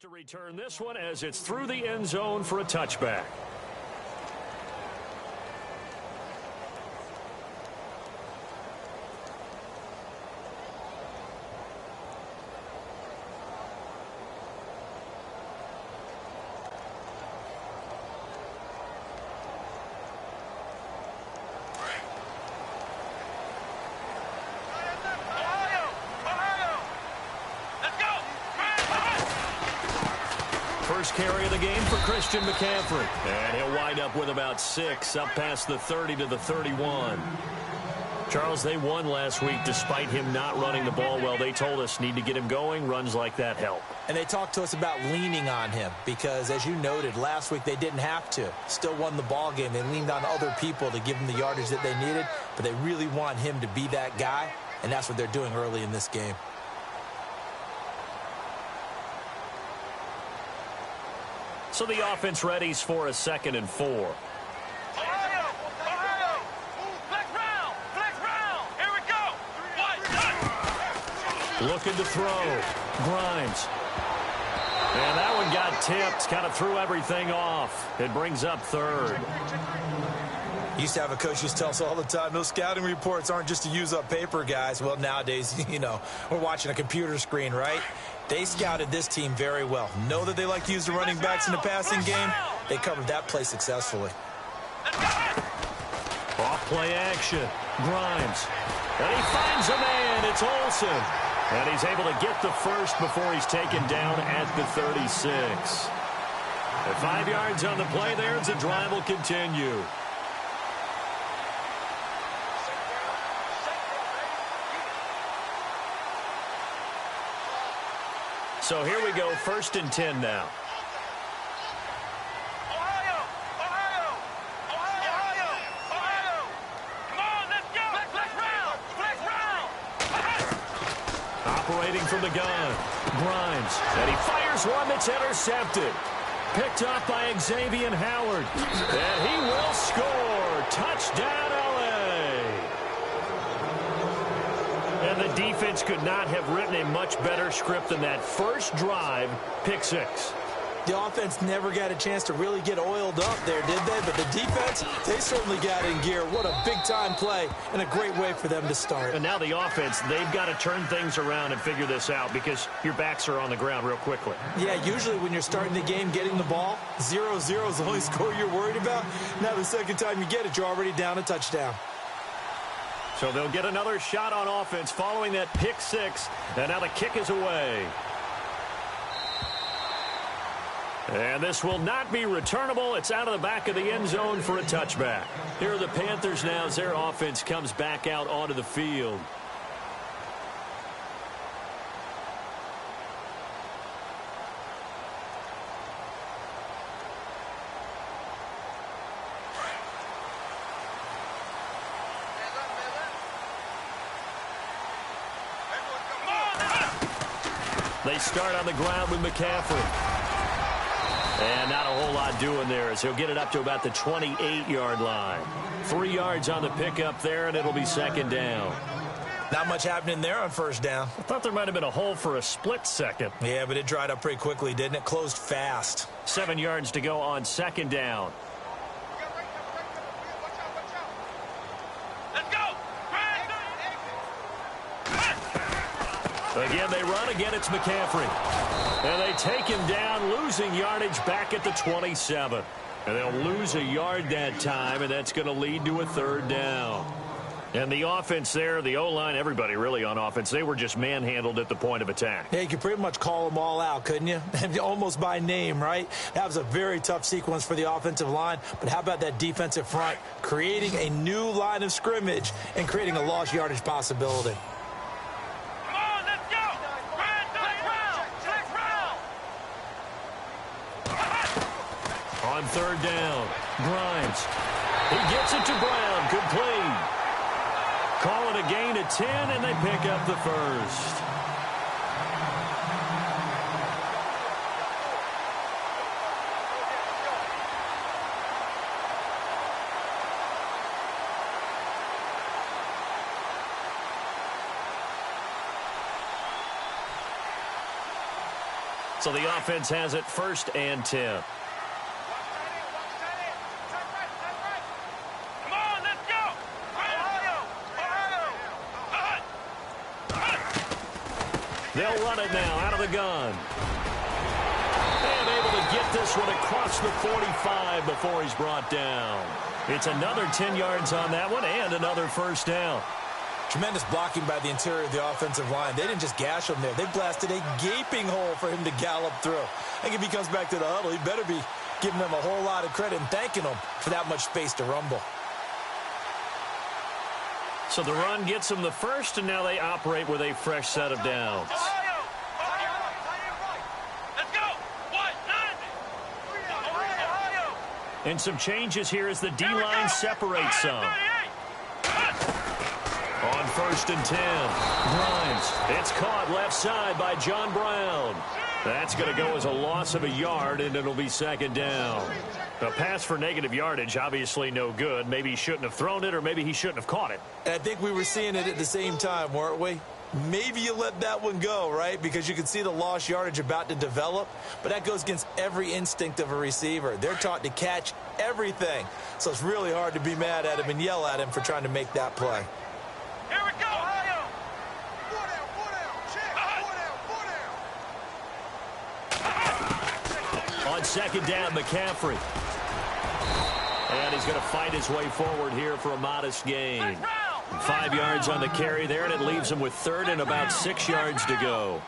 To return this one as it's through the end zone for a touchback. First carry of the game for Christian McCaffrey. And he'll wind up with about 6, up past the 30 to the 31. Charles, they won last week despite him not running the ball well. They told us need to get him going. Runs like that help. And they talked to us about leaning on him because, as you noted, last week they didn't have to. Still won the ball game. They leaned on other people to give them the yardage that they needed, but they really want him to be that guy, and that's what they're doing early in this game. So the offense readies for a 2nd and 4. Ohio! Flex round! Here we go! Looking to throw. Grimes. And that one got tipped. Kind of threw everything off. It brings up 3rd. Used to have a coach who used to tell us all the time, those scouting reports aren't just to use up paper, guys. Well, nowadays, we're watching a computer screen, right? They scouted this team very well. Know that they like to use the running backs in the passing game. They covered that play successfully. Off play action. Grimes. And he finds a man. It's Olsen. And he's able to get the first before he's taken down at the 36. At 5 yards on the play there, the drive will continue. So here we go, 1st and 10 now. Ohio! Come on, let's go! Flex round! Operating from the gun. Grimes. And he fires one that's intercepted. Picked up by Xavier Howard. And he will score. Touchdown, LA. And the defense could not have written a much better script than that first drive, pick 6. The offense never got a chance to really get oiled up there, did they? But the defense, they certainly got in gear. What a big-time play and a great way for them to start. And now the offense, they've got to turn things around and figure this out because your backs are on the ground real quickly. Yeah, usually when you're starting the game getting the ball, 0-0 is the only score you're worried about. Now the second time you get it, you're already down a touchdown. So they'll get another shot on offense following that pick 6. And now the kick is away. And this will not be returnable. It's out of the back of the end zone for a touchback. Here are the Panthers now as their offense comes back out onto the field. They start on the ground with McCaffrey. And not a whole lot doing there as he'll get it up to about the 28-yard line. 3 yards on the pickup there, and it'll be 2nd down. Not much happening there on 1st down. I thought there might have been a hole for a split second. Yeah, but it dried up pretty quickly, didn't it? Closed fast. 7 yards to go on 2nd down. Again, they run. Again, it's McCaffrey. And they take him down, losing yardage back at the 27. And they'll lose a yard that time, and that's going to lead to a 3rd down. And the offense there, the O-line, everybody really on offense, they were just manhandled at the point of attack. Yeah, you could pretty much call them all out, couldn't you? Almost by name, right? That was a very tough sequence for the offensive line. But how about that defensive front creating a new line of scrimmage and creating a lost yardage possibility? On 3rd down, Grimes. He gets it to Brown, complete. Call it a gain of 10, and they pick up the first. So the offense has it 1st and 10. Come on, let's go! They'll run it now out of the gun. And able to get this one across the 45 before he's brought down. It's another 10 yards on that one and another 1st down. Tremendous blocking by the interior of the offensive line. They didn't just gash him there. They blasted a gaping hole for him to gallop through. I think if he comes back to the huddle, he better be giving them a whole lot of credit and thanking them for that much space to rumble. So the run gets them the 1st, and now they operate with a fresh set of downs. Let's go! What? 90! And some changes here as the D-line separates some. On 1st and 10, Grimes. It's caught left side by John Brown. That's going to go as a loss of a yard, and it'll be 2nd down. A pass for negative yardage, obviously no good. Maybe he shouldn't have thrown it, or maybe he shouldn't have caught it. And I think we were seeing it at the same time, weren't we? Maybe you let that one go, right? Because you can see the lost yardage about to develop. But that goes against every instinct of a receiver. They're taught to catch everything. So it's really hard to be mad at him and yell at him for trying to make that play. Here we go! On 2nd down, McCaffrey. And he's going to fight his way forward here for a modest gain. 5 yards on the carry there, and it leaves him with 3rd and about 6 yards to go.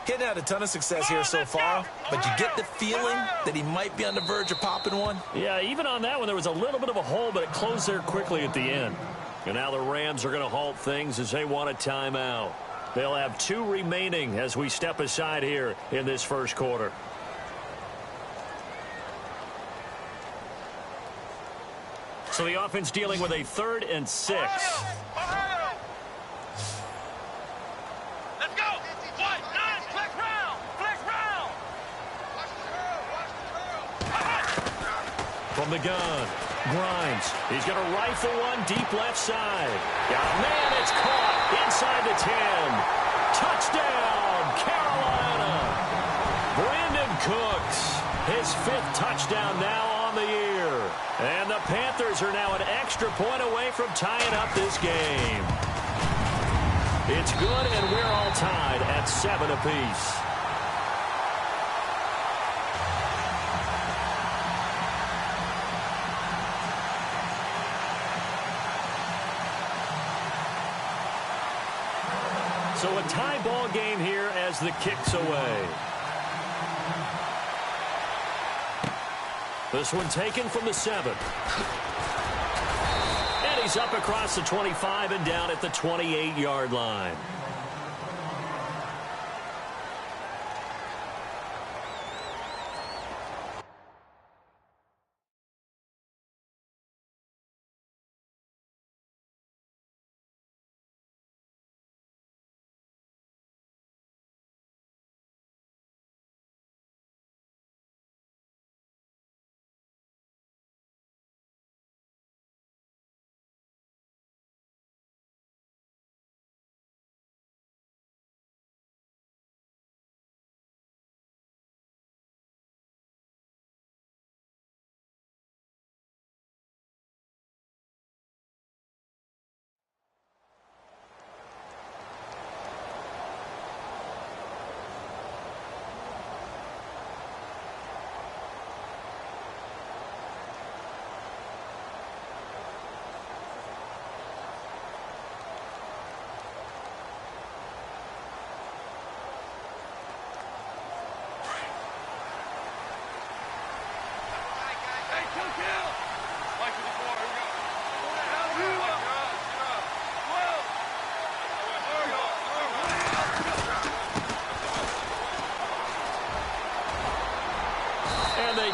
Hitting out a ton of success here so far, but you get the feeling that he might be on the verge of popping one. Yeah, even on that one, there was a little bit of a hole, but it closed there quickly at the end. And now the Rams are going to halt things as they want a timeout. They'll have 2 remaining as we step aside here in this 1st quarter. So the offense dealing with a 3rd and 6. Let's go! What? 9! Flex round! Flex round! From the gun, Grimes. He's going to rifle one deep left side. Yeah, man, it's caught inside the 10. Touchdown, Carolina. Brandon Cooks, his 5th touchdown now on the year. And the Panthers are now an extra point away from tying up this game. It's good, and we're all tied at 7 apiece. So a tie ball game here as the kick's away. This one taken from the 7. And he's up across the 25 and down at the 28-yard line.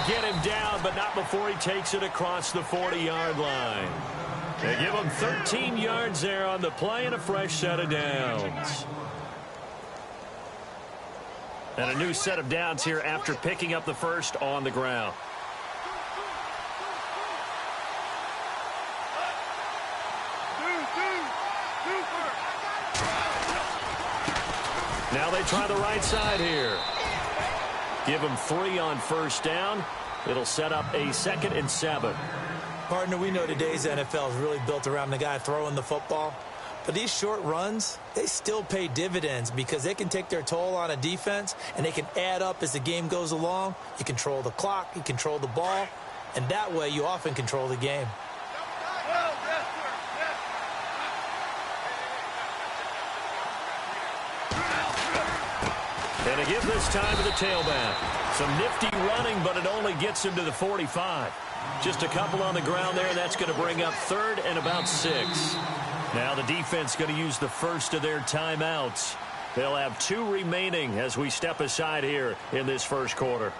Get him down, but not before he takes it across the 40-yard line. They give him 13 yards there on the play and a fresh set of downs. And a new set of downs here after picking up the 1st on the ground. Now they try the right side here. Give them 3 on first down. It'll set up a 2nd and 7. Partner, we know today's NFL is really built around the guy throwing the football. But these short runs, they still pay dividends because they can take their toll on a defense, and they can add up as the game goes along. You control the clock, you control the ball, and that way you often control the game. And a give this time to the tailback. Some nifty running, but it only gets him to the 45. Just a couple on the ground there, and that's going to bring up 3rd and about 6. Now the defense going to use the first of their timeouts. They'll have 2 remaining as we step aside here in this first quarter.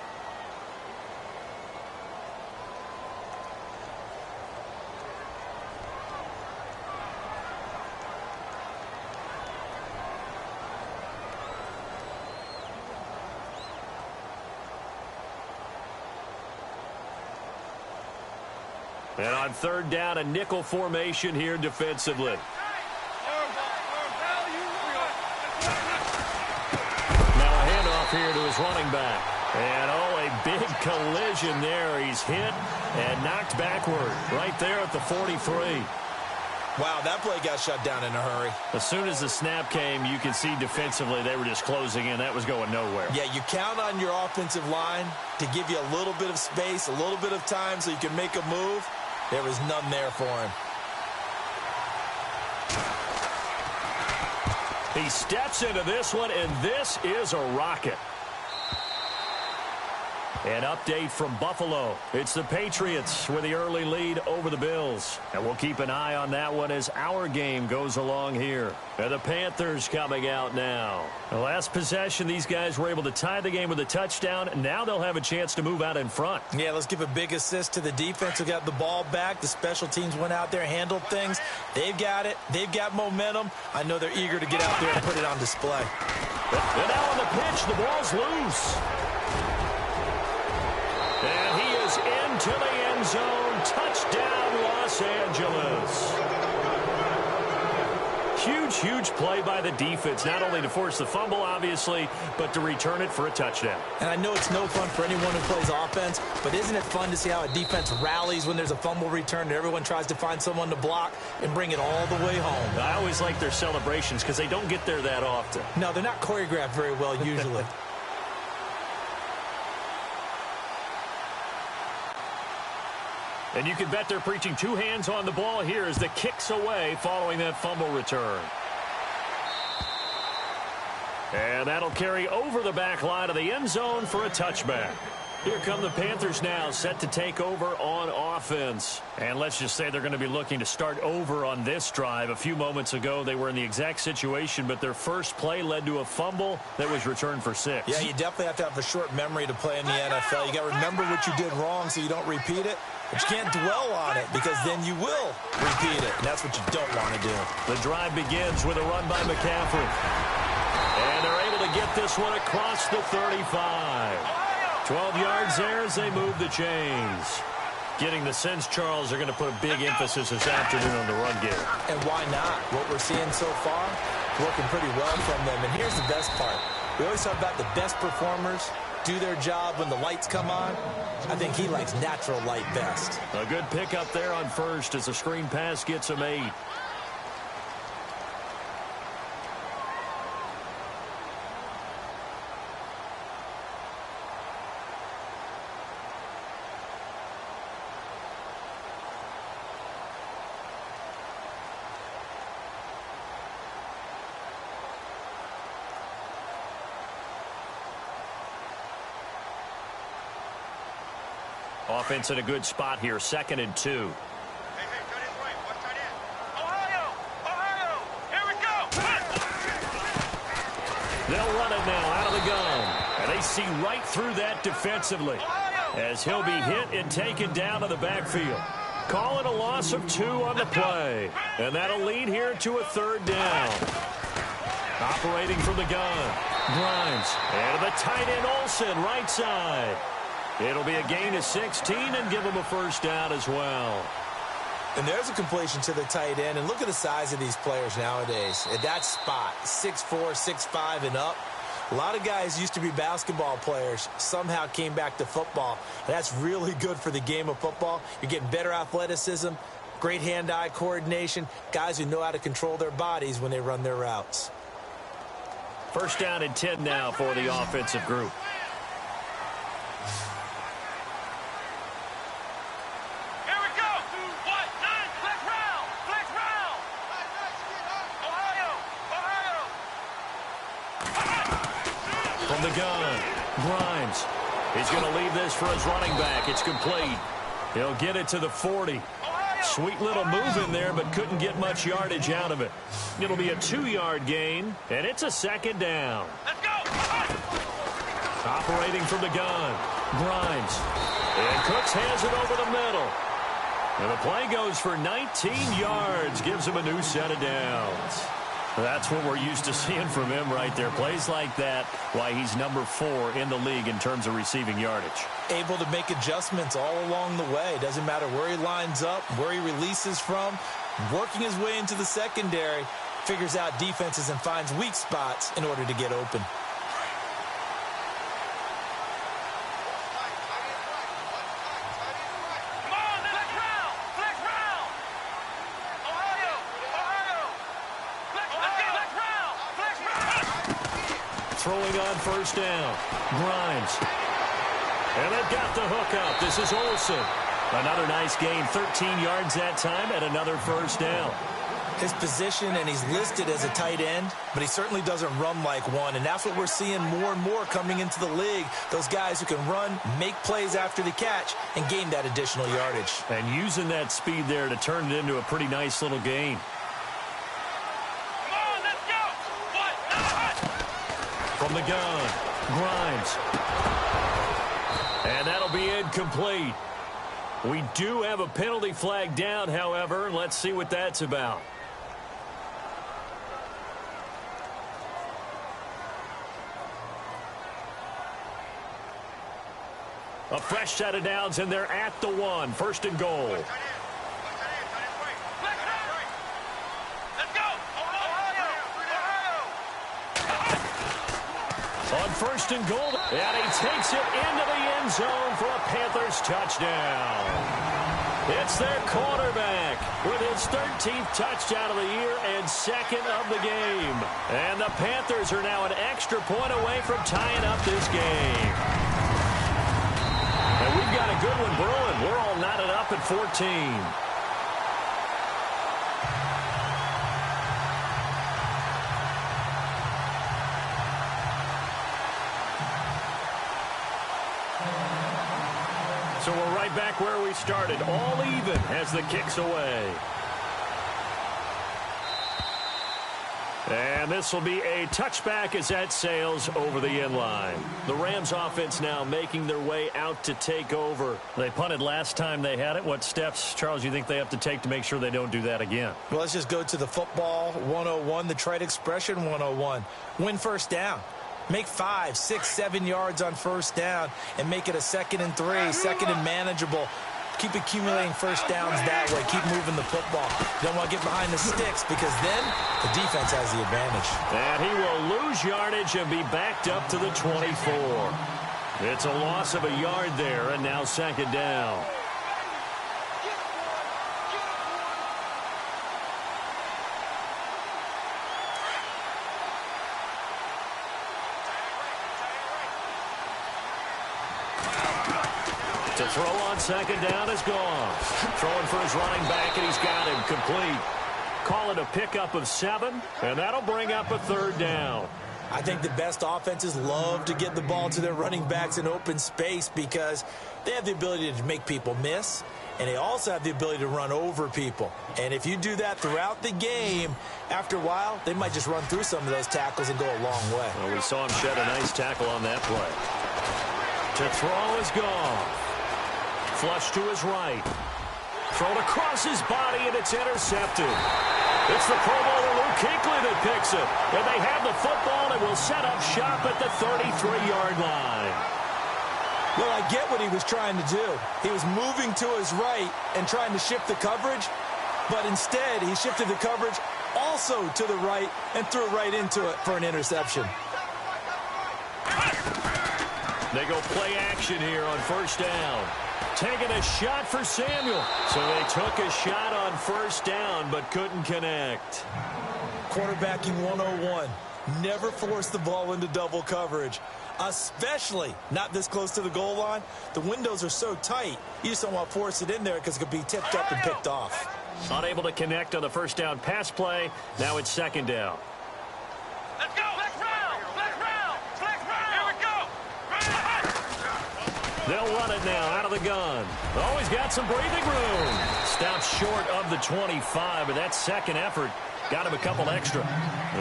And on 3rd down, a nickel formation here defensively. Now a handoff here to his running back. And, a big collision there. He's hit and knocked backward right there at the 43. Wow, that play got shut down in a hurry. As soon as the snap came, you can see defensively they were just closing in. That was going nowhere. Yeah, you count on your offensive line to give you a little bit of space, a little bit of time so you can make a move. There was none there for him. He steps into this one, and this is a rocket. An update from Buffalo. It's the Patriots with the early lead over the Bills. And we'll keep an eye on that one as our game goes along here. And the Panthers coming out now. The last possession, these guys were able to tie the game with a touchdown. Now they'll have a chance to move out in front. Yeah, let's give a big assist to the defense who got the ball back. The special teams went out there, handled things. They've got it. They've got momentum. I know they're eager to get out there and put it on display. And now on the pitch, the ball's loose. And he is into the end zone. Touchdown, Los Angeles. Huge play by the defense, not only to force the fumble, obviously, but to return it for a touchdown. And I know it's no fun for anyone who plays offense, but isn't it fun to see how a defense rallies when there's a fumble return and everyone tries to find someone to block and bring it all the way home? I always like their celebrations because they don't get there that often. No, they're not choreographed very well usually. And you can bet they're preaching 2 hands on the ball here as the kick's away following that fumble return. And that'll carry over the back line of the end zone for a touchback. Here come the Panthers now, set to take over on offense. And let's just say they're going to be looking to start over on this drive. A few moments ago, they were in the exact situation, but their first play led to a fumble that was returned for 6. Yeah, you definitely have to have a short memory to play in the NFL. You got to remember what you did wrong so you don't repeat it. But you can't dwell on it because then you will repeat it. And that's what you don't want to do. The drive begins with a run by McCaffrey. And they're able to get this one across the 35. 12 yards there as they move the chains. Getting the sense, Charles, are going to put a big emphasis this afternoon on the run game. And why not? What we're seeing so far, working pretty well from them. And here's the best part. We always talk about the best performers do their job when the lights come on. I think he likes natural light best. A good pickup there on first as the screen pass gets him 8. Offense in a good spot here, 2nd and 2. Hey, tight end right. Watch tight end. Ohio, here we go. They'll run it now out of the gun. And they see right through that defensively as he'll be hit and taken down to the backfield. Call it a loss of 2 on the play. And that'll lead here to a 3rd down. Operating from the gun. Grimes. And the tight end Olsen, right side. It'll be a gain of 16 and give them a 1st down as well. And there's a completion to the tight end. And look at the size of these players nowadays. At that spot, 6'4", 6'5", and up. A lot of guys used to be basketball players, somehow came back to football. That's really good for the game of football. You're getting better athleticism, great hand-eye coordination, guys who know how to control their bodies when they run their routes. First down and 10 now for the offensive group. Here we go. What? 9. Flex round. Flex round. Ohio. From the gun, Grimes. He's going to leave this for his running back. It's complete. He'll get it to the 40. Sweet little move in there, but couldn't get much yardage out of it. It'll be a 2-yard gain, and it's a second down. Let's go. Operating from the gun, Grimes. And Cooks has it over the middle. And the play goes for 19 yards, gives him a new set of downs. That's what we're used to seeing from him right there. Plays like that, why he's number 4 in the league in terms of receiving yardage. Able to make adjustments all along the way. Doesn't matter where he lines up, where he releases from. Working his way into the secondary, figures out defenses and finds weak spots in order to get open. Throwing on first down. Grimes. And they've got the hook up. This is Olsen. Another nice gain. 13 yards that time and another first down. His position, and he's listed as a tight end, but he certainly doesn't run like one. And that's what we're seeing more and more coming into the league. Those guys who can run, make plays after the catch, and gain that additional yardage. And using that speed there to turn it into a pretty nice little gain. From the gun, Grimes. And that'll be incomplete. We do have a penalty flag down, however. Let's see what that's about. A fresh set of downs, and they're at the 1. First and goal. On first and goal, and he takes it into the end zone for a Panthers touchdown. It's their quarterback with his 13th touchdown of the year and second of the game. And the Panthers are now an extra point away from tying up this game. And we've got a good one brewing. We're all knotted up at 14. So we're right back where we started, all even as the kick's away. And this will be a touchback as that sails over the end line. The Rams offense now making their way out to take over. They punted last time they had it. What steps, Charles, you think they have to take to make sure they don't do that again? Well, let's just go to the football 101, the trite expression 101. Win first down. Make 5, 6, 7 yards on first down and make it a 2nd and 3, 2nd and manageable. Keep accumulating first downs that way. Keep moving the football. You don't want to get behind the sticks because then the defense has the advantage. And he will lose yardage and be backed up to the 24. It's a loss of a yard there, and now second down. To throw on second down is gone. Throwing for his running back, and he's got him complete. Call it a pickup of 7, and that'll bring up a third down. I think the best offenses love to get the ball to their running backs in open space because they have the ability to make people miss, and they also have the ability to run over people. And if you do that throughout the game, after a while, they might just run through some of those tackles and go a long way. Well, we saw him shed a nice tackle on that play. To throw is gone. Flush to his right. Thrown across his body, and it's intercepted. It's the Pro Bowler Luke Kuechly that picks it. And they have the football and will set up shop at the 33-yard line. Well, I get what he was trying to do. He was moving to his right and trying to shift the coverage, but instead he shifted the coverage also to the right and threw right into it for an interception. They go play action here on first down. Taking a shot for Samuel. So they took a shot on first down but couldn't connect. Quarterbacking 101. Never force the ball into double coverage, especially not this close to the goal line. The windows are so tight, you just don't want to force it in there because it could be tipped up and picked off. Unable to connect on the first down pass play. Now it's second down. Let's go. Flex round. Flex round. Flex round. Here we go. They'll run it now out of the gun. Always got some breathing room. Stops short of the 25, but that second effort got him a couple extra.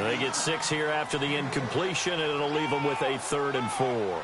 They get 6 here after the incompletion, and it'll leave them with a 3rd and 4.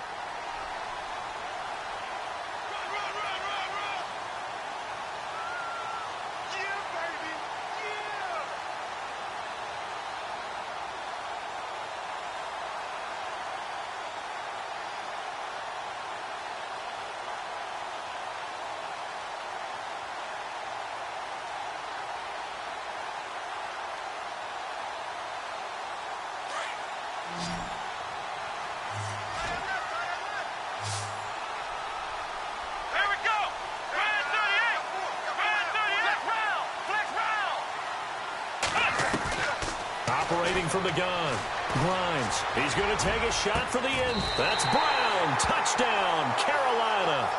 Operating from the gun. Grimes. He's going to take a shot for the end. That's Brown. Touchdown, Carolina.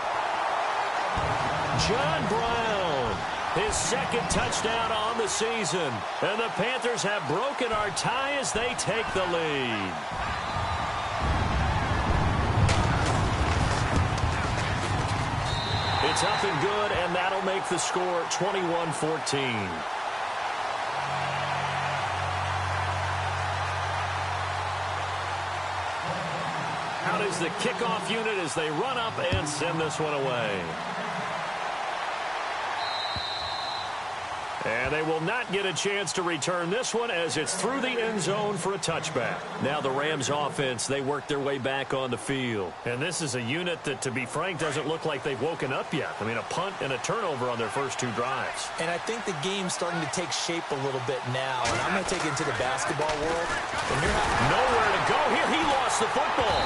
John Brown. His 2nd touchdown on the season. And the Panthers have broken our tie as they take the lead. It's up and good, and that'll make the score 21-14. Out is the kickoff unit as they run up and send this one away. And they will not get a chance to return this one as it's through the end zone for a touchback. Now the Rams offense, they work their way back on the field. And this is a unit that, to be frank, doesn't look like they've woken up yet. I mean, a punt and a turnover on their first 2 drives. And I think the game's starting to take shape a little bit now. And I'm going to take it into the basketball world. And you're nowhere to go here. He lost the football.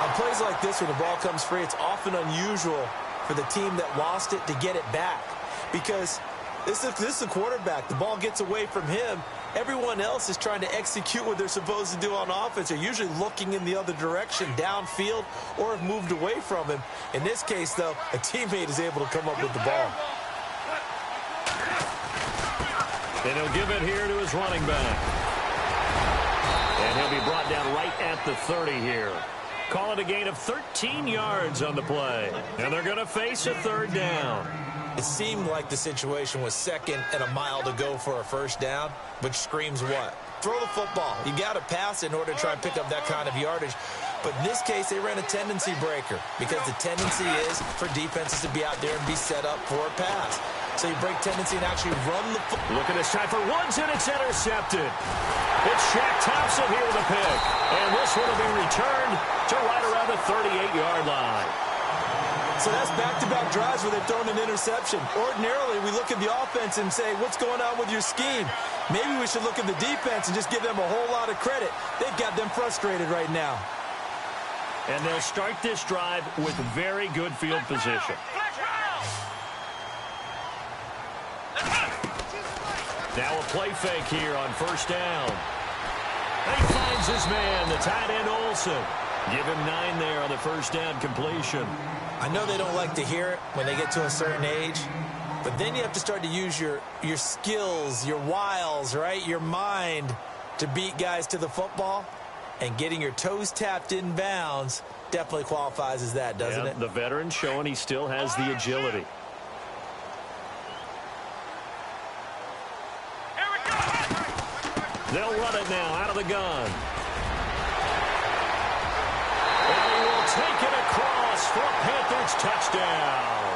On plays like this where the ball comes free, it's often unusual for the team that lost it to get it back. Because this is a quarterback. The ball gets away from him. Everyone else is trying to execute what they're supposed to do on offense. They're usually looking in the other direction, downfield, or have moved away from him. In this case, though, a teammate is able to come up with the ball. And he'll give it here to his running back. And he'll be brought down right at the 30 here. Call it a gain of 13 yards on the play. And they're going to face a 3rd down. It seemed like the situation was 2nd and a mile to go for a first down, which screams what? Throw the football. You got to pass in order to try and pick up that kind of yardage. But in this case, they ran a tendency breaker because the tendency is for defenses to be out there and be set up for a pass. So you break tendency and actually run the football. Look at this time for Woods, and it's intercepted. It's Shaq Thompson here with a pick. And this one will be returned to right around the 38-yard line. So that's back-to-back drives where they've thrown an interception. Ordinarily, we look at the offense and say, what's going on with your scheme? Maybe we should look at the defense and just give them a whole lot of credit. They've got them frustrated right now. And they'll start this drive with very good field position. Now a play fake here on first down. He finds his man, the tight end Olsen. Give him 9 there on the first down completion. I know they don't like to hear it when they get to a certain age, but then you have to start to use your skills, your wiles, right? Your mind to beat guys to the football. And getting your toes tapped in bounds definitely qualifies as that, doesn't it? The veteran showing he still has the agility. They'll run it now out of the gun. And he will take it across for a Panthers touchdown.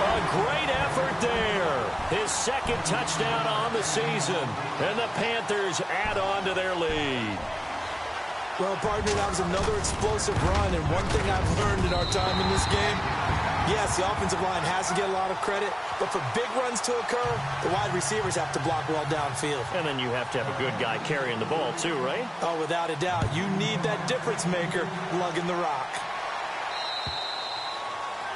A great effort there. His 2nd touchdown on the season. And the Panthers add on to their lead. Well, partner, that was another explosive run, and one thing I've learned in our time in this game, yes, the offensive line has to get a lot of credit, but for big runs to occur, the wide receivers have to block well downfield. And then you have to have a good guy carrying the ball too, right? Oh, without a doubt. You need that difference maker lugging the rock.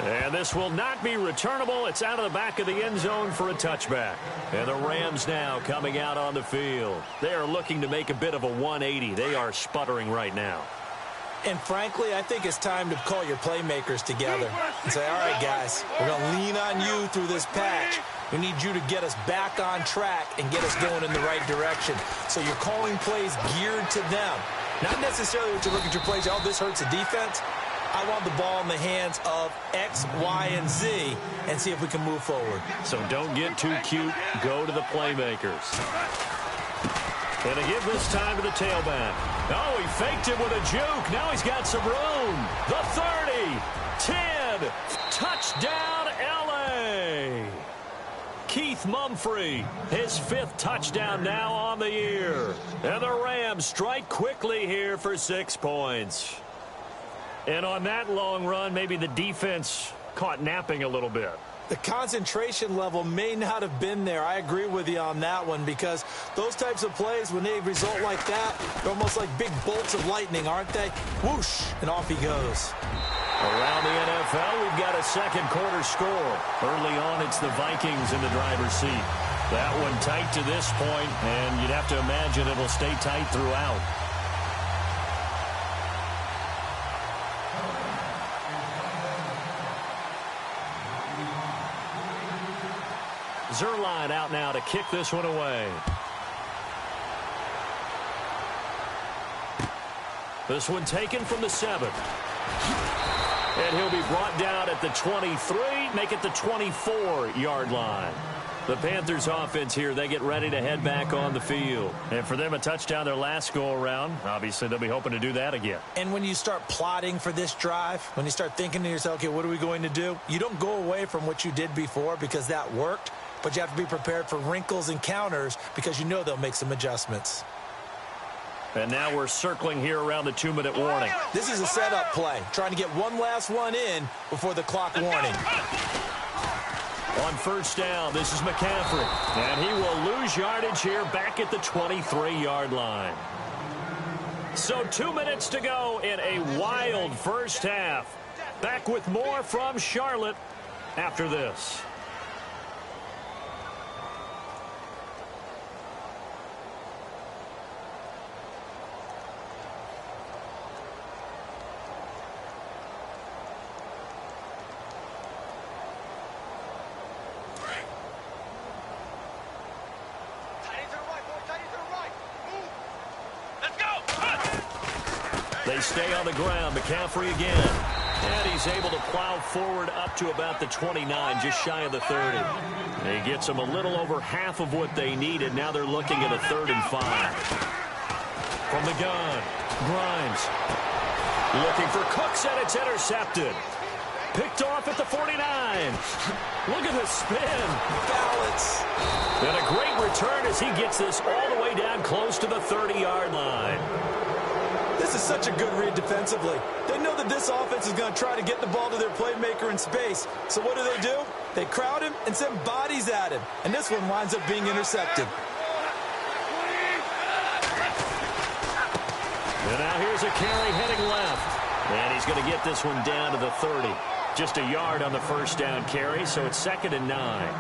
And this will not be returnable. It's out of the back of the end zone for a touchback. And the Rams now coming out on the field. They are looking to make a bit of a 180. They are sputtering right now. And frankly, I think it's time to call your playmakers together and say, all right, guys, we're going to lean on you through this patch. We need you to get us back on track and get us going in the right direction. So you're calling plays geared to them. Not necessarily what you look at your plays, oh, this hurts the defense. I want the ball in the hands of X, Y, and Z and see if we can move forward. So don't get too cute. Go to the playmakers. And they give this time to the tailback. Oh, he faked it with a juke. Now he's got some room. The 30, 10, touchdown, L.A. Keith Mumphrey, his 5th touchdown now on the year. And the Rams strike quickly here for 6 points. And on that long run, maybe the defense caught napping a little bit. The concentration level may not have been there. I agree with you on that one because those types of plays, when they result like that, they're almost like big bolts of lightning, aren't they? Whoosh, and off he goes. Around the NFL, we've got a second quarter score. Early on, it's the Vikings in the driver's seat. That one tight to this point, and you'd have to imagine it'll stay tight throughout. Zerline out now to kick this one away. This one taken from the 7. And he'll be brought down at the 23, make it the 24-yard line. The Panthers offense here, they get ready to head back on the field. And for them, a touchdown their last go-around. Obviously, they'll be hoping to do that again. And when you start plotting for this drive, when you start thinking to yourself, okay, what are we going to do? You don't go away from what you did before because that worked. But you have to be prepared for wrinkles and counters because you know they'll make some adjustments. And now we're circling here around the 2-minute warning. This is a setup play, trying to get one last one in before the clock warning. On first down, this is McCaffrey. And he will lose yardage here back at the 23-yard line. So 2 minutes to go in a wild first half. Back with more from Charlotte after this. They stay on the ground. McCaffrey again. And he's able to plow forward up to about the 29, just shy of the 30. He gets them a little over half of what they needed. Now they're looking at a 3rd and 5. From the gun, Grimes. Looking for Cooks, and it's intercepted. Picked off at the 49. Look at the spin. Balance. And a great return as he gets this all the way down close to the 30-yard line. This is such a good read defensively. They know that this offense is going to try to get the ball to their playmaker in space. So what do? They crowd him and send bodies at him. And this one winds up being intercepted. And now here's a carry heading left. And he's going to get this one down to the 30. Just a yard on the first down carry, so it's 2nd and 9.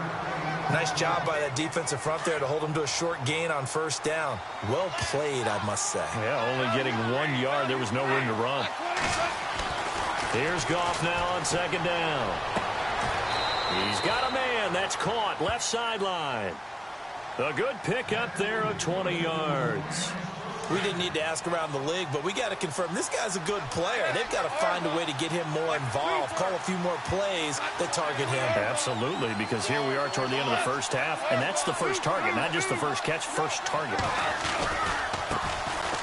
Nice job by that defensive front there to hold him to a short gain on first down. Well played, I must say. Yeah, only getting 1 yard. There was no room to run. Here's Goff now on 2nd down. He's got a man. That's caught. Left sideline. A good pick up there of 20 yards. We didn't need to ask around the league, but we got to confirm this guy's a good player. They've got to find a way to get him more involved, call a few more plays that target him. Absolutely, because here we are toward the end of the first half, and that's the first target, not just the first catch, first target.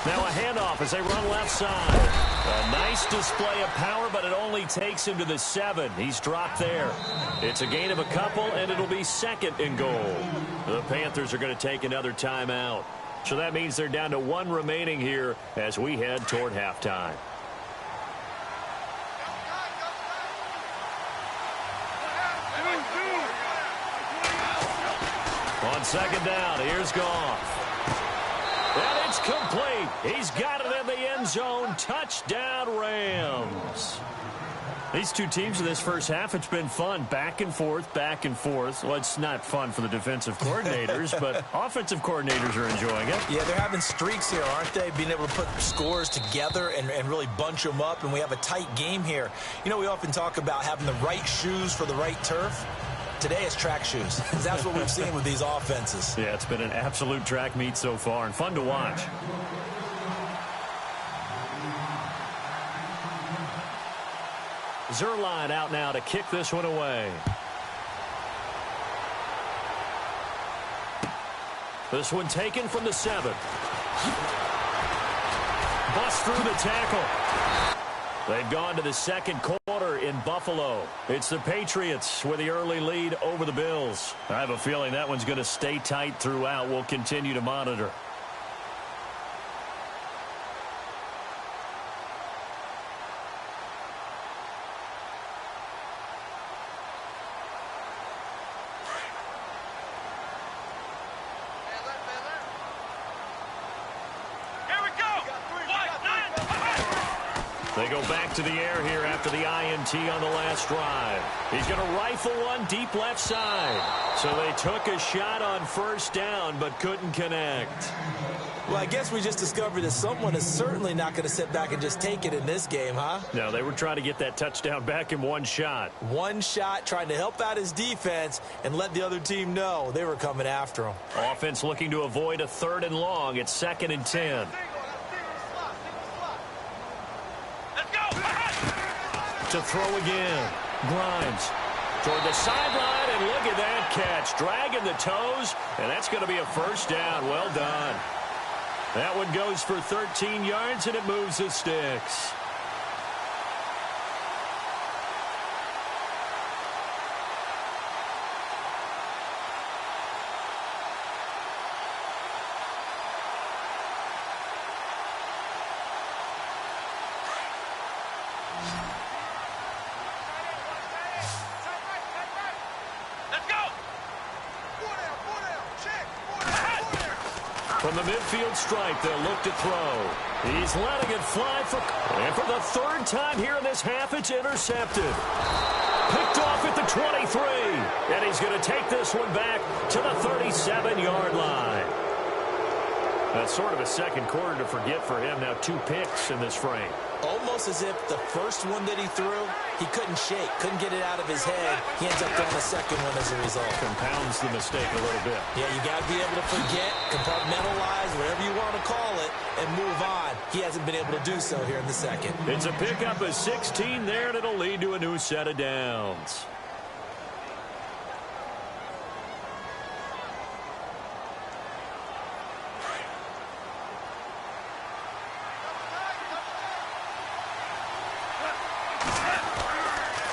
Now a handoff as they run left side. A nice display of power, but it only takes him to the 7. He's dropped there. It's a gain of a couple, and it'll be 2nd and goal. The Panthers are going to take another timeout. So that means they're down to 1 remaining here as we head toward halftime. On second down, here's Goff. And it's complete. He's got it in the end zone. Touchdown, Rams. These two teams in this first half, it's been fun. Back and forth, back and forth. Well, it's not fun for the defensive coordinators, but offensive coordinators are enjoying it. Yeah, they're having streaks here, aren't they? Being able to put scores together and really bunch them up, and we have a tight game here. You know, we often talk about having the right shoes for the right turf. Today it's track shoes. That's what we've seen with these offenses. Yeah, it's been an absolute track meet so far and fun to watch. Zerline out now to kick this one away. This one taken from the 7. Bust through the tackle. They've gone to the second quarter in Buffalo. It's the Patriots with the early lead over the Bills. I have a feeling that one's going to stay tight throughout. We'll continue to monitor. They go back to the air here after the INT on the last drive. He's going to rifle one deep left side. So they took a shot on first down but couldn't connect. Well, I guess we just discovered that someone is certainly not going to sit back and just take it in this game, huh? No, they were trying to get that touchdown back in one shot. One shot, trying to help out his defense and let the other team know they were coming after him. Offense looking to avoid a 3rd and long. It's 2nd and 10. To throw again. Grimes toward the sideline, and look at that catch. Dragging the toes, and that's going to be a first down. Well done. That one goes for 13 yards, and it moves the sticks. From the midfield stripe, they'll look to throw. He's letting it fly and for the 3rd time here in this half, it's intercepted. Picked off at the 23, and he's going to take this one back to the 37-yard line. That's sort of a second quarter to forget for him. Now 2 picks in this frame. Almost as if the first one that he threw, he couldn't shake, couldn't get it out of his head. He ends up throwing the second one as a result. Compounds the mistake a little bit. Yeah, you got to be able to forget, compartmentalize, whatever you want to call it, and move on. He hasn't been able to do so here in the second. It's a pickup of 16 there, and it'll lead to a new set of downs.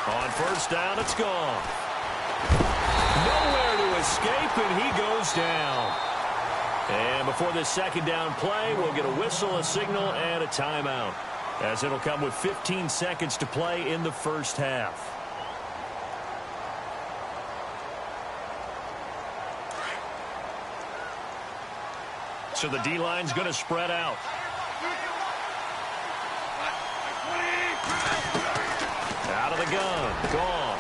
On first down, it's gone. Nowhere to escape, and he goes down. And before this second down play, we'll get a whistle, a signal, and a timeout, as it'll come with 15 seconds to play in the first half. So the D-line's going to spread out. Out of the gun. Gone.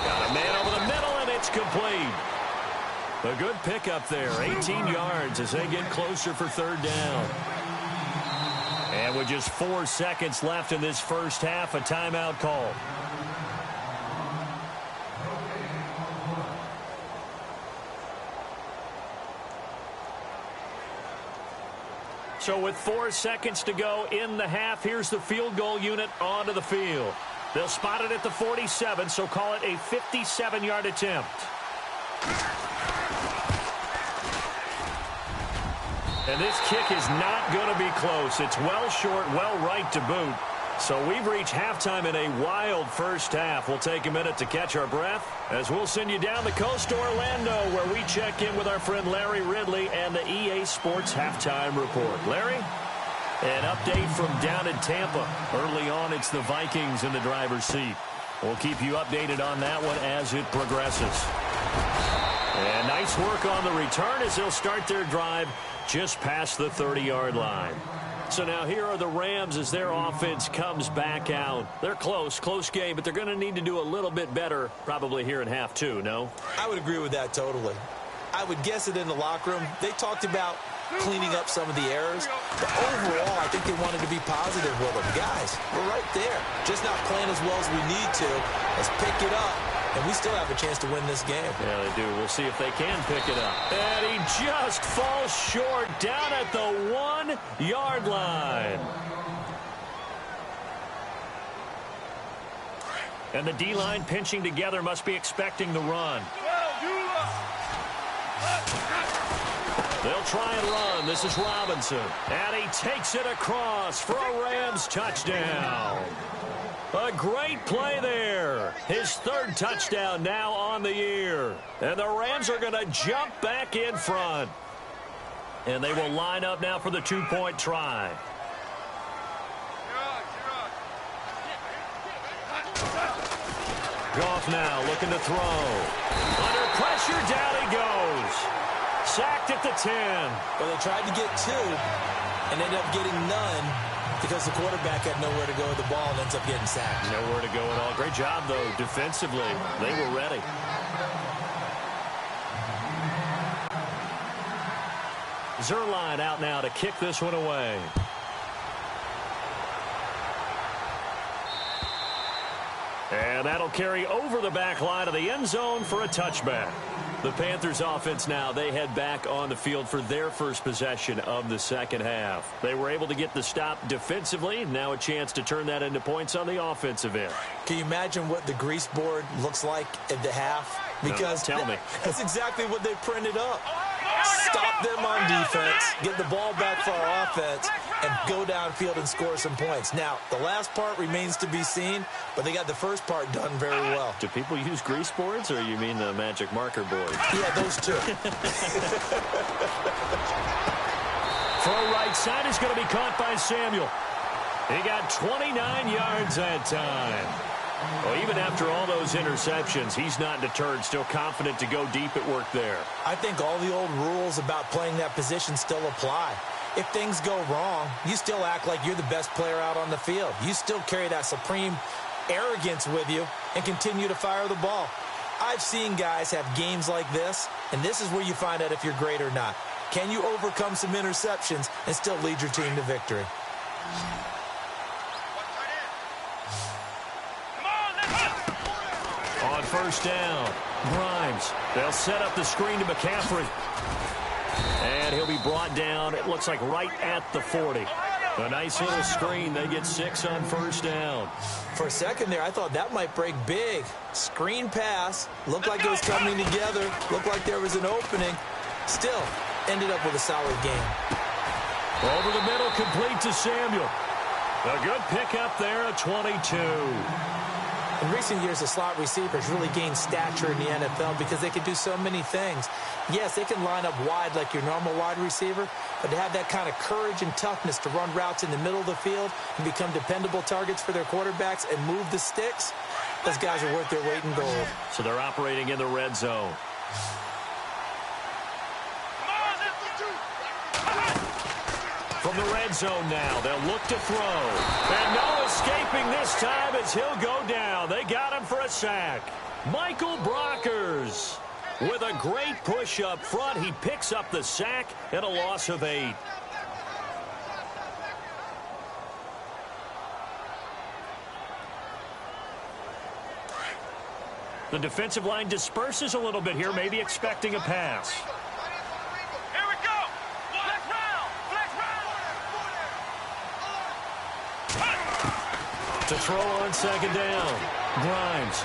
Got a man over the middle, and it's complete. A good pickup there. 18 yards as they get closer for 3rd down. And with just 4 seconds left in this first half, a timeout call. So with 4 seconds to go in the half, here's the field goal unit onto the field. They'll spot it at the 47, so call it a 57-yard attempt. And this kick is not going to be close. It's well short, well right to boot. So we've reached halftime in a wild first half. We'll take a minute to catch our breath as we'll send you down the coast to Orlando, where we check in with our friend Larry Ridley and the EA Sports Halftime Report. Larry? An update from down in Tampa. Early on, it's the Vikings in the driver's seat. We'll keep you updated on that one as it progresses. And nice work on the return as they'll start their drive just past the 30-yard line. So now here are the Rams as their offense comes back out. They're close game, but they're going to need to do a little bit better probably here in half two, no? I would agree with that totally. I would guess it in the locker room. They talked about cleaning up some of the errors, but overall, I think they wanted to be positive with them. Guys, we're right there. Just not playing as well as we need to. Let's pick it up, and we still have a chance to win this game. Yeah, they do. We'll see if they can pick it up. And he just falls short down at the 1-yard line. And the D-line pinching together must be expecting the run. They'll try and run. This is Robinson. And he takes it across for a Rams touchdown. A great play there. His third touchdown now on the year. And the Rams are going to jump back in front. And they will line up now for the two-point try. Goff now looking to throw. Under pressure, down he goes. Sacked at the 10. Well, they tried to get two and ended up getting none because the quarterback had nowhere to go with the ball and ends up getting sacked. Nowhere to go at all. Great job, though, defensively. They were ready. Zerline out now to kick this one away. And that'll carry over the back line of the end zone for a touchback. The Panthers offense now, they head back on the field for their first possession of the second half. They were able to get the stop defensively. Now a chance to turn that into points on the offensive end. Can you imagine what the grease board looks like at the half? Because no, tell me. That's exactly what they printed up. Stop them on defense, get the ball back for our offense, and go downfield and score some points. Now, the last part remains to be seen, but they got the first part done very well. Do people use grease boards, or you mean the magic marker board? Yeah, those two. Throw right side is going to be caught by Samuel. He got 29 yards that time. Well, even after all those interceptions, he's not deterred, still confident to go deep at work there. I think all the old rules about playing that position still apply. If things go wrong, you still act like you're the best player out on the field. You still carry that supreme arrogance with you and continue to fire the ball. I've seen guys have games like this, and this is where you find out if you're great or not. Can you overcome some interceptions and still lead your team to victory? On first down, Grimes. They'll set up the screen to McCaffrey. And he'll be brought down, it looks like right at the 40. A nice little screen. They get 6 on first down. For a second there, I thought that might break big. Screen pass. Looked like it was coming together. Looked like there was an opening. Still, ended up with a solid game. Over the middle, complete to Samuel. A good pickup there at 22. In recent years, the slot receivers really gained stature in the NFL because they can do so many things. Yes, they can line up wide like your normal wide receiver, but to have that kind of courage and toughness to run routes in the middle of the field and become dependable targets for their quarterbacks and move the sticks, those guys are worth their weight in gold. So they're operating in the red zone. From the red zone now, they'll look to throw. And no escaping this time as he'll go down. They got him for a sack. Michael Brockers with a great push up front. He picks up the sack and a loss of 8. The defensive line disperses a little bit here, maybe expecting a pass. To throw on second down. Grimes.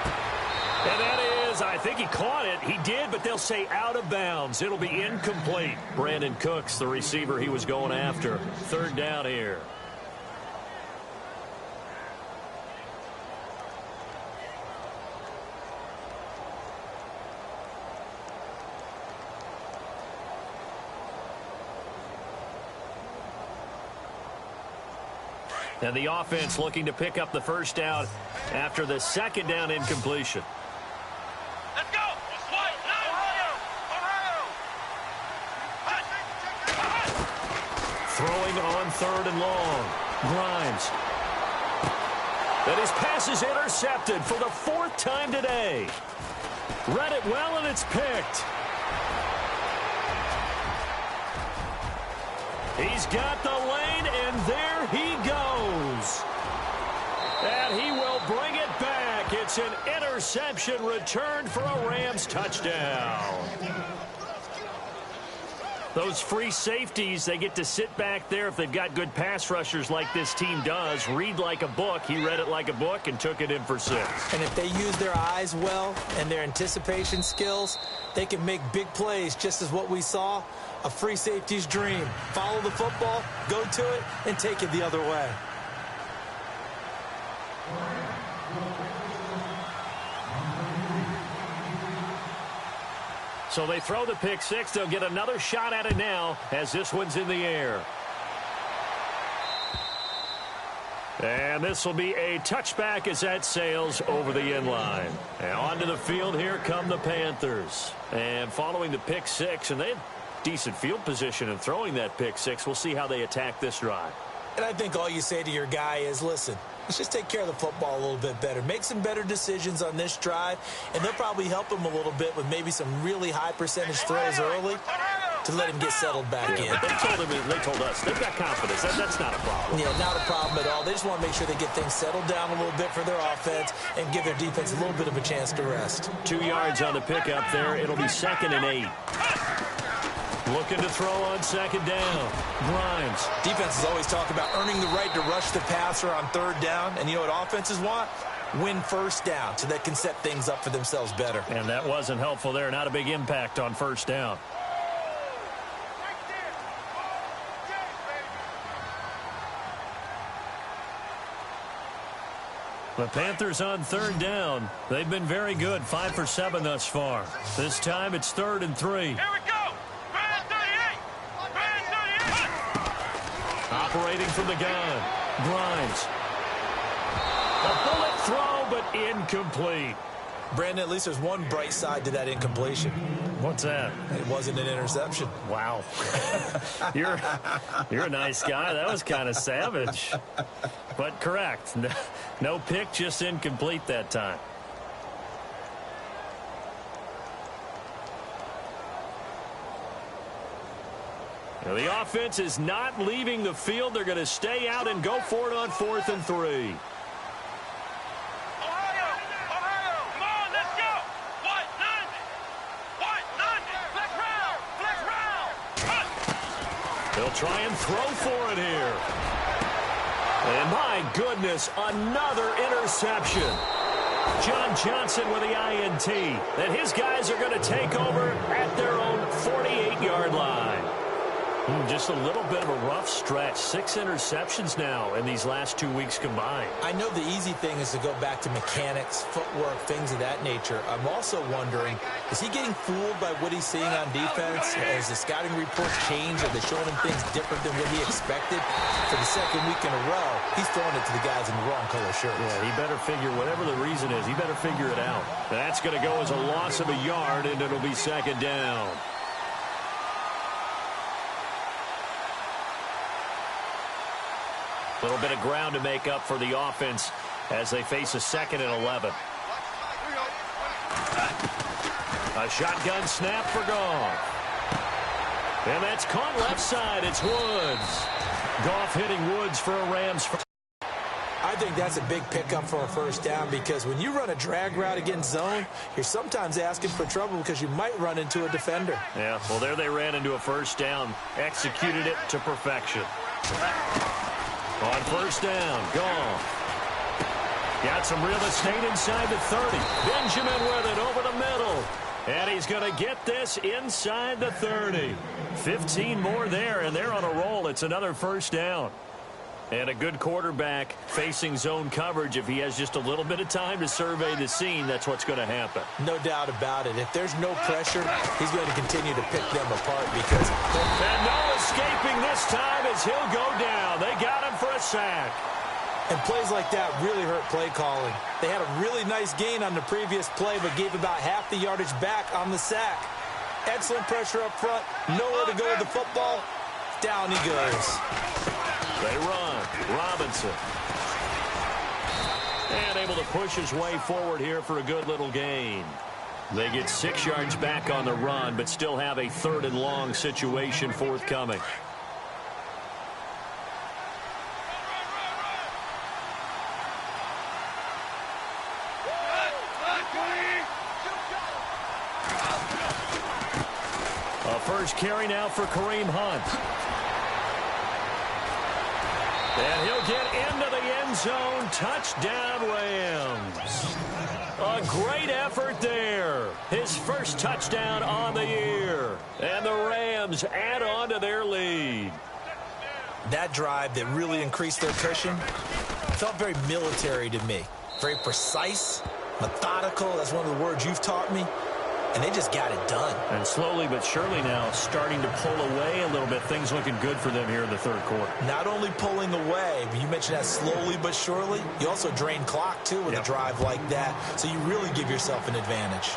And that is, I think he caught it. He did, but they'll say out of bounds. It'll be incomplete. Brandon Cooks, the receiver he was going after. Third down here. And the offense looking to pick up the first down after the second down incompletion. Let's go. White, Ohio. Throwing on third and long. Grimes. And his pass is intercepted for the fourth time today. Read it well, and it's picked. He's got the lane, and there he goes. And he will bring it back. It's an interception returned for a Rams touchdown. Those free safeties, they get to sit back there if they've got good pass rushers like this team does. Read like a book. He read it like a book and took it in for 6. And if they use their eyes well and their anticipation skills, they can make big plays, just as what we saw. A free safety's dream. Follow the football, go to it, and take it the other way. So they throw the pick 6. They'll get another shot at it now as this one's in the air. And this will be a touchback as that sails over the end line. And onto the field, here come the Panthers. And following the pick 6, and they had decent field position in throwing that pick 6. We'll see how they attack this drive. And I think all you say to your guy is, listen, let's just take care of the football a little bit better. Make some better decisions on this drive, and they'll probably help him a little bit with maybe some really high percentage throws early to let him get settled back in. But they told us they've got confidence. That's not a problem. Yeah, not a problem at all. They just want to make sure they get things settled down a little bit for their offense and give their defense a little bit of a chance to rest. 2 yards on the pickup there. It'll be 2nd and 8. Looking to throw on 2nd down. Grimes. Defenses always talk about earning the right to rush the passer on 3rd down. And you know what offenses want? Win 1st down so they can set things up for themselves better. And that wasn't helpful there. Not a big impact on 1st down. The Panthers on 3rd down. They've been very good. 5 for 7 thus far. This time it's 3rd and 3. Here we go. Brand 38. Brand 38. Operating from the gun. Grimes. A bullet throw, but incomplete. Brandon, at least there's one bright side to that incompletion. What's that? It wasn't an interception. Wow. You're a nice guy. That was kind of savage. But correct. No pick, just incomplete that time. Now the offense is not leaving the field. They're going to stay out and go for it on 4th and 3. They'll try and throw for it here. And my goodness, another interception. John Johnson with the INT. And his guys are going to take over at their own 48-yard line. Just a little bit of a rough stretch. 6 interceptions now in these last 2 weeks combined. I know the easy thing is to go back to mechanics, footwork, things of that nature. I'm also wondering, is he getting fooled by what he's seeing on defense? As the scouting reports change, are they showing him things different than what he expected? For the 2nd week in a row, he's throwing it to the guys in the wrong color shirts. Yeah, he better figure, whatever the reason is, he better figure it out. That's going to go as a loss of a yard, and it'll be 2nd down. A little bit of ground to make up for the offense as they face a 2nd and 11. A shotgun snap for Goff. And that's caught left side. It's Woods. Goff hitting Woods for a Rams. I think that's a big pickup for a 1st down because when you run a drag route against zone, you're sometimes asking for trouble because you might run into a defender. Yeah, well, there they ran into a 1st down. Executed it to perfection. On 1st down, Goff. Got some real estate inside the 30. Benjamin with it over the middle. And he's going to get this inside the 30. 15 more there, and they're on a roll. It's another 1st down. And a good quarterback facing zone coverage. If he has just a little bit of time to survey the scene, that's what's going to happen. No doubt about it. If there's no pressure, he's going to continue to pick them apart because... And no escaping this time as he'll go down. They got him for a sack. And plays like that really hurt play calling. They had a really nice gain on the previous play, but gave about half the yardage back on the sack. Excellent pressure up front. Nowhere to go with the football. Down he goes. They run. Robinson. And able to push his way forward here for a good little gain. They get 6 yards back on the run, but still have a 3rd and long situation forthcoming. A first carry now for Kareem Hunt. And he'll get into the end zone. Touchdown, Rams. A great effort there. His first touchdown on the year. And the Rams add on to their lead. That drive that really increased their cushion felt very military to me. Very precise, methodical. That's one of the words you've taught me. And they just got it done. And slowly but surely now starting to pull away a little bit. Things looking good for them here in the 3rd quarter. Not only pulling away, but you mentioned that slowly but surely. You also drain clock, too, with a drive like that. So you really give yourself an advantage.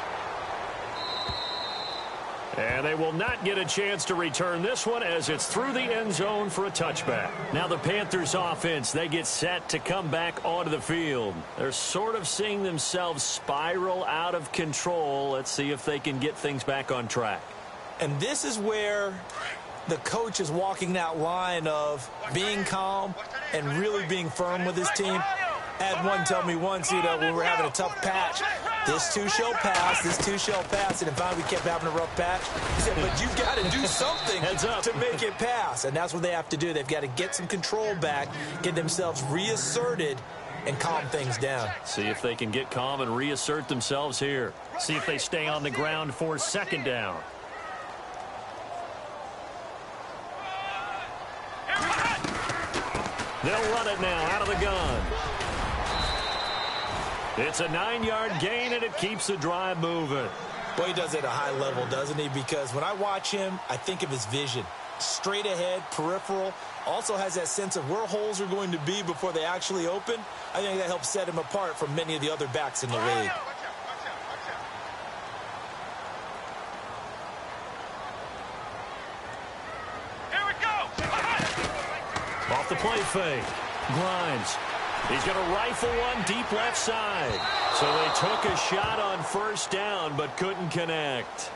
And they will not get a chance to return this one as it's through the end zone for a touchback. Now the Panthers offense, they get set to come back onto the field. They're sort of seeing themselves spiral out of control. Let's see if they can get things back on track. And this is where the coach is walking that line of being calm and really being firm with his team. I had one tell me once, when we were having a tough patch, this too shall pass, this too shall pass. And if finally we kept having a rough patch, he said, but you've got to do something to make it pass. And that's what they have to do. They've got to get some control back, get themselves reasserted, and calm things down. See if they can get calm and reassert themselves here. See if they stay on the ground for 2nd down. They'll run it now out of the gun. It's a 9-yard gain, and it keeps the drive moving. Boy, he does it at a high level, doesn't he? Because when I watch him, I think of his vision. Straight ahead, peripheral. Also has that sense of where holes are going to be before they actually open. I think that helps set him apart from many of the other backs in the league. Here we go. Off the play fake. Grimes. He's going to rifle one deep left side. So they took a shot on 1st down, but couldn't connect.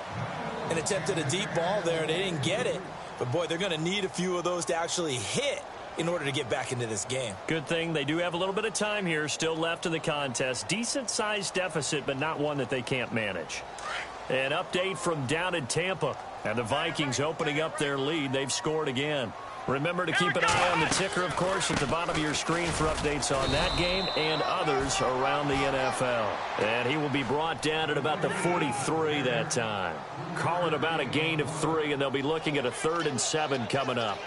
And attempted a deep ball there, and they didn't get it. But, boy, they're going to need a few of those to actually hit in order to get back into this game. Good thing they do have a little bit of time here still left in the contest. Decent-sized deficit, but not one that they can't manage. An update from down in Tampa. And the Vikings opening up their lead. They've scored again. Remember to keep an eye on the ticker, of course, at the bottom of your screen for updates on that game and others around the NFL. And he will be brought down at about the 43 that time. Call it about a gain of 3, and they'll be looking at a 3rd and 7 coming up.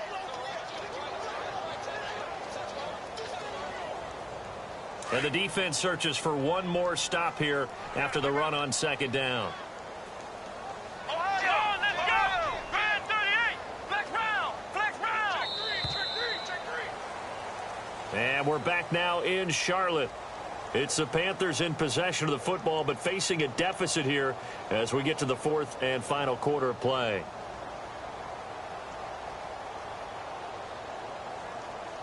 And the defense searches for one more stop here after the run on 2nd down. And we're back now in Charlotte. It's the Panthers in possession of the football, but facing a deficit here as we get to the 4th and final quarter of play.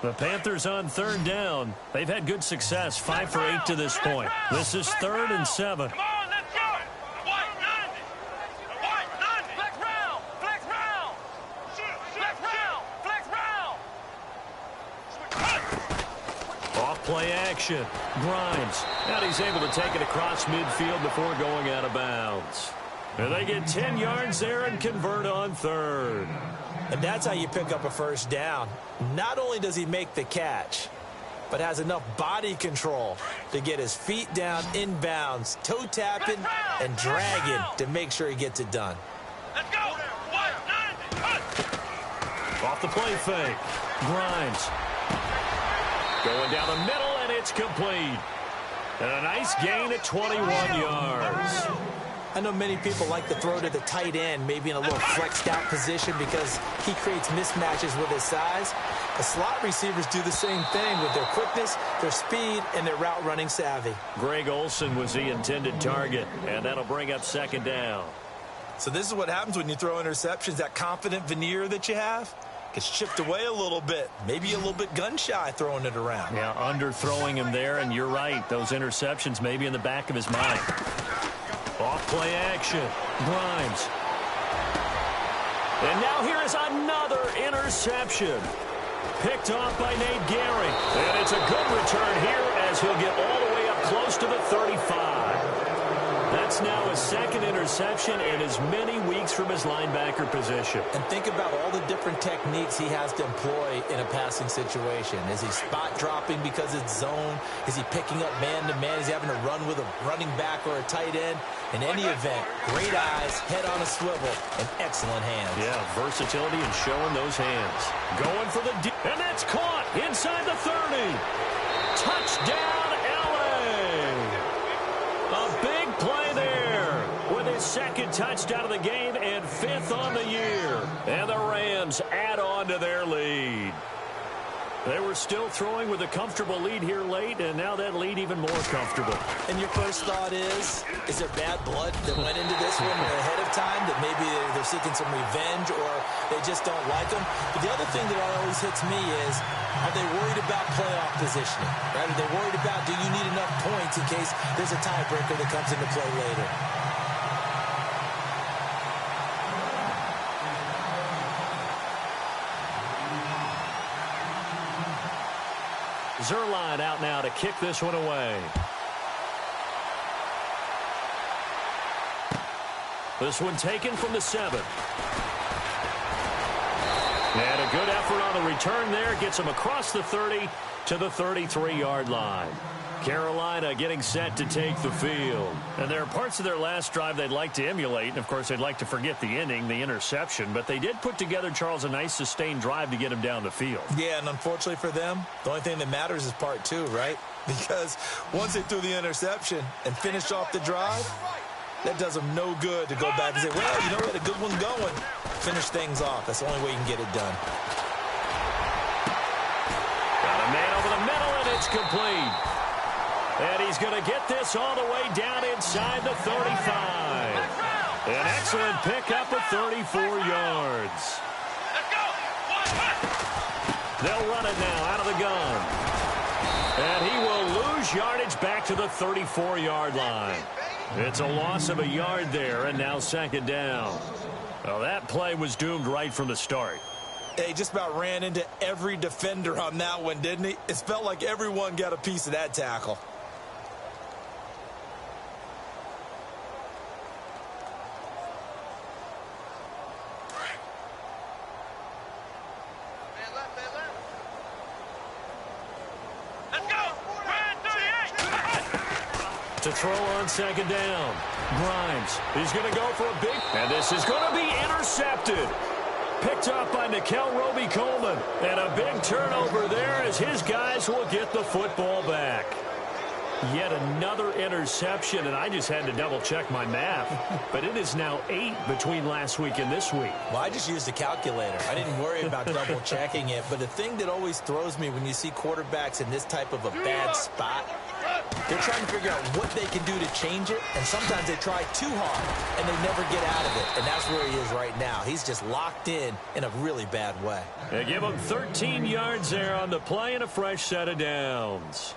The Panthers on 3rd down. They've had good success, 5 for 8 to this point. This is 3rd and 7. Come on, let's go. White 90. White 90. Flex round. Flex round. Flex round. Flex round. Off play action. Grimes. And he's able to take it across midfield before going out of bounds. And they get 10 yards there and convert on 3rd. And that's how you pick up a 1st down. Not only does he make the catch, but has enough body control to get his feet down inbounds, toe tapping and dragging to make sure he gets it done. Let's go. White 90. Off the play fake. Grimes. Going down the middle, and it's complete. And a nice gain at 21 yards. I know many people like to throw to the tight end, maybe in a little flexed out position because he creates mismatches with his size. The slot receivers do the same thing with their quickness, their speed, and their route running savvy. Greg Olsen was the intended target, and that'll bring up second down. So this is what happens when you throw interceptions. That confident veneer that you have gets chipped away a little bit. Maybe a little bit gun-shy throwing it around. Yeah, underthrowing him there, and you're right. Those interceptions may be in the back of his mind. Off-play action. Grimes. And now here is another interception. Picked off by Nate Gehring. And it's a good return here as he'll get all the way up close to the 35. That's now his second interception in as many weeks from his linebacker position. And think about all the different techniques he has to employ in a passing situation. Is he spot dropping because it's zone? Is he picking up man-to-man? Is he having to run with a running back or a tight end? In any event, great eyes, head on a swivel, and excellent hands. Yeah, versatility and showing those hands. Going for the deep, and that's caught inside the 30. Touchdown, LA! A big play there with his second touchdown of the game and fifth on the year. And the Rams add on to their lead. They were still throwing with a comfortable lead here late, and now that lead even more comfortable. And your first thought is there bad blood that went into this one ahead of time, that maybe they're seeking some revenge or they just don't like them? But the other thing that always hits me is, are they worried about playoff positioning? Right? Are they worried about, do you need enough points in case there's a tiebreaker that comes into play later? Zerline out now to kick this one away. This one taken from the 7. And a good effort on the return there. Gets him across the 30 to the 33-yard line. Carolina getting set to take the field. And there are parts of their last drive they'd like to emulate. And, of course, they'd like to forget the inning, the interception. But they did put together, Charles, a nice sustained drive to get him down the field. Yeah, and unfortunately for them, the only thing that matters is part 2, right? Because once they threw the interception and finished off the drive, that does them no good to go back and say, well, you know what, a good one going. Finish things off. That's the only way you can get it done. Got a man over the middle, and it's complete. And he's going to get this all the way down inside the 35. An excellent pickup of 34 yards. Let's go. They'll run it now out of the gun. And he will lose yardage back to the 34-yard line. It's a loss of a yard there, and now second down. Well, that play was doomed right from the start. He just about ran into every defender on that one, didn't he? It felt like everyone got a piece of that tackle. To throw on second down. Grimes is going to go for a big, and this is going to be intercepted. Picked up by Nickel Roby-Coleman. And a big turnover there as his guys will get the football back. Yet another interception, and I just had to double-check my math. But it is now 8 between last week and this week. Well, I just used a calculator. I didn't worry about double-checking it. But the thing that always throws me when you see quarterbacks in this type of a bad spot, they're trying to figure out what they can do to change it, and sometimes they try too hard, and they never get out of it. And that's where he is right now. He's just locked in a really bad way. They give him 13 yards there on the play and a fresh set of downs.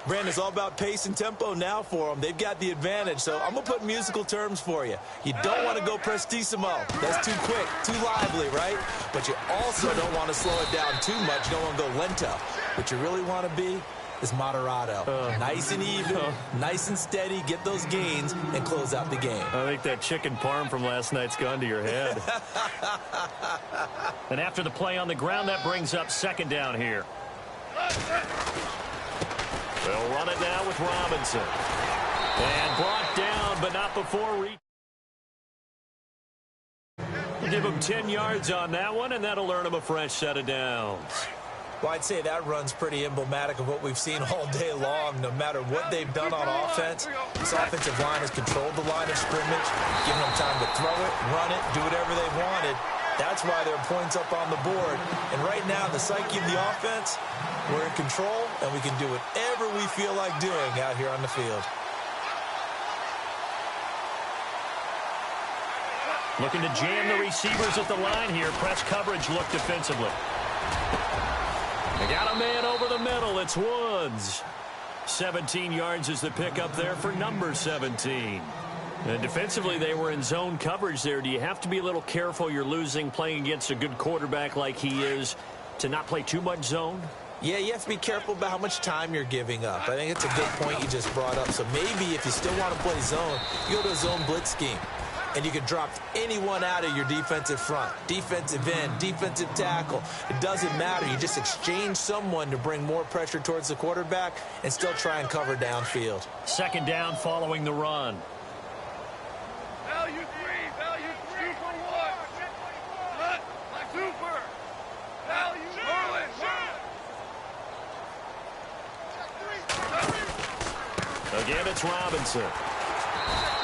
Brandon, it's all about pace and tempo now for them. They've got the advantage, so I'm going to put musical terms for you. You don't want to go prestissimo. That's too quick, too lively, right? But you also don't want to slow it down too much. You don't want to go lento. What you really want to be is moderato. Nice and even, nice and steady, get those gains, and close out the game. I think that chicken parm from last night's gone to your head. And after the play on the ground, that brings up second down here. They'll run it now with Robinson. And brought down, but not before reach. Give him 10 yards on that one, and that'll earn him a fresh set of downs. Well, I'd say that run's pretty emblematic of what we've seen all day long. No matter what they've done on offense, this offensive line has controlled the line of scrimmage, given them time to throw it, run it, do whatever they wanted. That's why there are points up on the board. And right now, the psyche of the offense, we're in control, and we can do whatever we feel like doing out here on the field. Looking to jam the receivers at the line here. Press coverage look defensively. They got a man over the middle. It's Woods. 17 yards is the pickup there for number 17. And defensively, they were in zone coverage there. Do you have to be a little careful? You're losing playing against a good quarterback like he is to not play too much zone? Yeah, you have to be careful about how much time you're giving up. I think it's a good point you just brought up. So maybe if you still want to play zone, you go to a zone blitz scheme. And you can drop anyone out of your defensive front, defensive end, defensive tackle. It doesn't matter. You just exchange someone to bring more pressure towards the quarterback and still try and cover downfield. Second down following the run. Value 3, value 3 for 1. Cut, like super. Value, Merlin. Again, it's Robinson.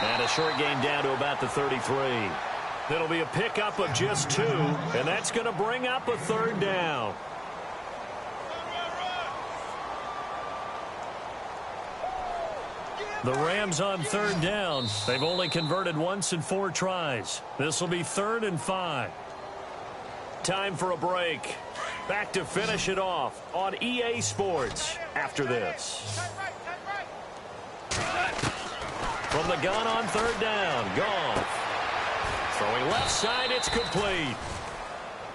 And a short gain down to about the 33. It'll be a pickup of just 2, and that's going to bring up a third down. The Rams on third down. They've only converted once in 4 tries. This will be 3rd and 5. Time for a break. Back to finish it off on EA Sports after this. From the gun on third down, Goff. Throwing left side, it's complete.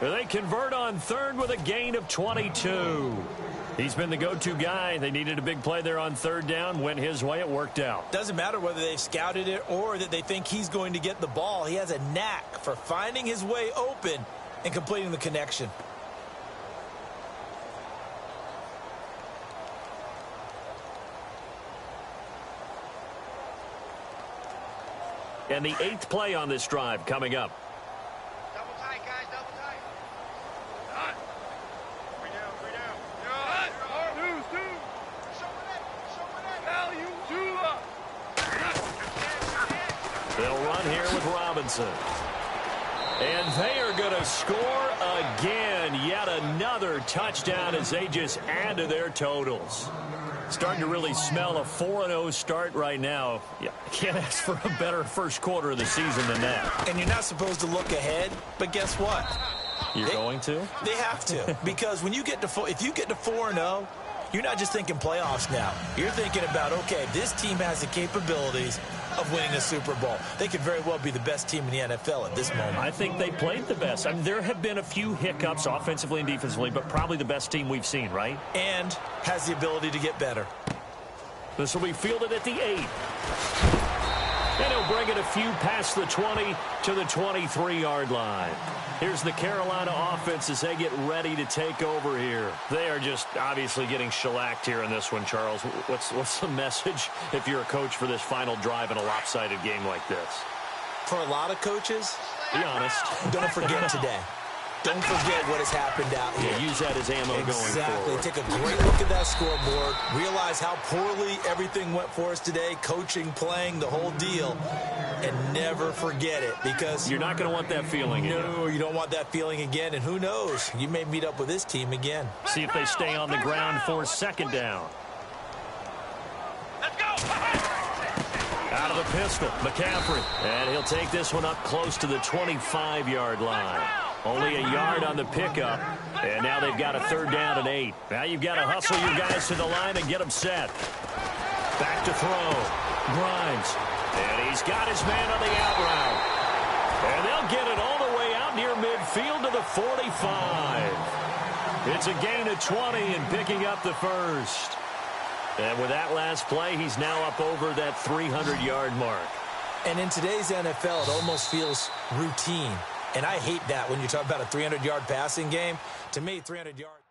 They convert on third with a gain of 22. He's been the go-to guy. They needed a big play there on third down. Went his way, it worked out. Doesn't matter whether they've scouted it or that they think he's going to get the ball. He has a knack for finding his way open and completing the connection. And the 8th play on this drive coming up. Double tight, guys, double tight. Cut. 3 down, 3 down. Cut. 2. Value 2 up. They'll run here with Robinson. And they are going to score again. Yet another touchdown as they just add to their totals. Starting to really smell a 4-0 start right now. Yeah, can't ask for a better first quarter of the season than that. And you're not supposed to look ahead, but guess what? You're going to? They have to. Because when you get to if you get to 4-0, you're not just thinking playoffs now. You're thinking about, okay, this team has the capabilities of winning a Super Bowl. They could very well be the best team in the NFL at this moment. I think they played the best. I mean, there have been a few hiccups offensively and defensively, but probably the best team we've seen, right? And has the ability to get better. This will be fielded at the 8. And he'll bring it a few past the 20 to the 23-yard line. Here's the Carolina offense as they get ready to take over here. They are just obviously getting shellacked here in this one, Charles. What's the message if you're a coach for this final drive in a lopsided game like this? For a lot of coaches, be honest. Don't forget today. Don't forget what has happened out here. Yeah, use that as ammo going forward. Exactly. Take a great look at that scoreboard. Realize how poorly everything went for us today. Coaching, playing, the whole deal. And never forget it, because you're not going to want that feeling again. No, you don't want that feeling again. And who knows? You may meet up with this team again. See if they stay on the ground for 2nd down. Let's go. Out of the pistol, McCaffrey. And he'll take this one up close to the 25-yard line. Only a yard on the pickup, and now they've got a 3rd down and 8. Now you've got to hustle your guys to the line and get them set. Back to throw. Grimes. And he's got his man on the out route. And they'll get it all the way out near midfield to the 45. It's a gain of 20 and picking up the 1st. And with that last play, he's now up over that 300-yard mark. And in today's NFL, it almost feels routine. And I hate that when you talk about a 300-yard passing game. To me, 300 yards.